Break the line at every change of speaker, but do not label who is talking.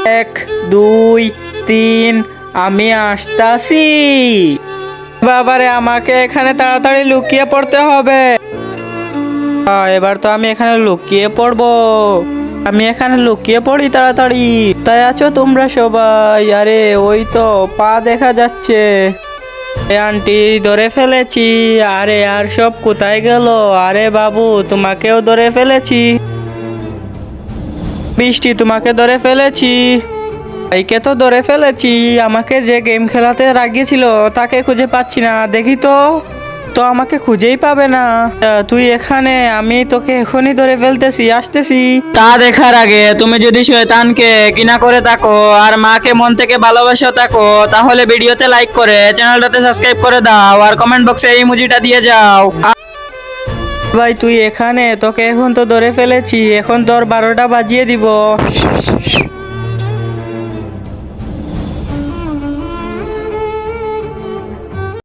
1 2 3 আমি আসতাছি। বাবারে, আমাকে এখানে তাড়াতাড়ি লুকিয়ে পড়তে হবে। এবার তো আমি এখানে লুকিয়ে পড়বো। আমি এখানে লুকিয়ে পড়ি তাড়াতাড়ি। তাই আছো তোমরা সবাই? আরে ওই তো পা দেখা যাচ্ছে। আন্টি ধরে ফেলেছি। আরে আর সব কোথায় গেল? আরে বাবু, তোমাকেও ধরে ফেলেছি। বৃষ্টি, তোমাকে ধরে ফেলেছি। ভাইকে তো ধরে ফেলেছি। আমাকে যে গেম খেলাতে রাগিয়েছিল তাকে খুঁজে পাচ্ছি না। দেখি তো, তো আমাকে খুঁজেই পাবে না। তুই এখানে, আমি তোকে এখনই ধরে ফেলতেছি, আসতেছি। তা দেখার আগে তুমি যদি শয়তানকে ঘৃণা করে থাকো আর মাকে মন থেকে ভালোবেসে থাকো, তাহলে ভিডিওতে লাইক করে চ্যানেলটাতে সাবস্ক্রাইব করে দাও আর কমেন্ট বক্সে এই ইমোজিটা দিয়ে যাও। ভাই তুই এখানে, তোকে এখন তো ধরে ফেলেছি। এখন তোর 12টা বাজিয়ে দিব।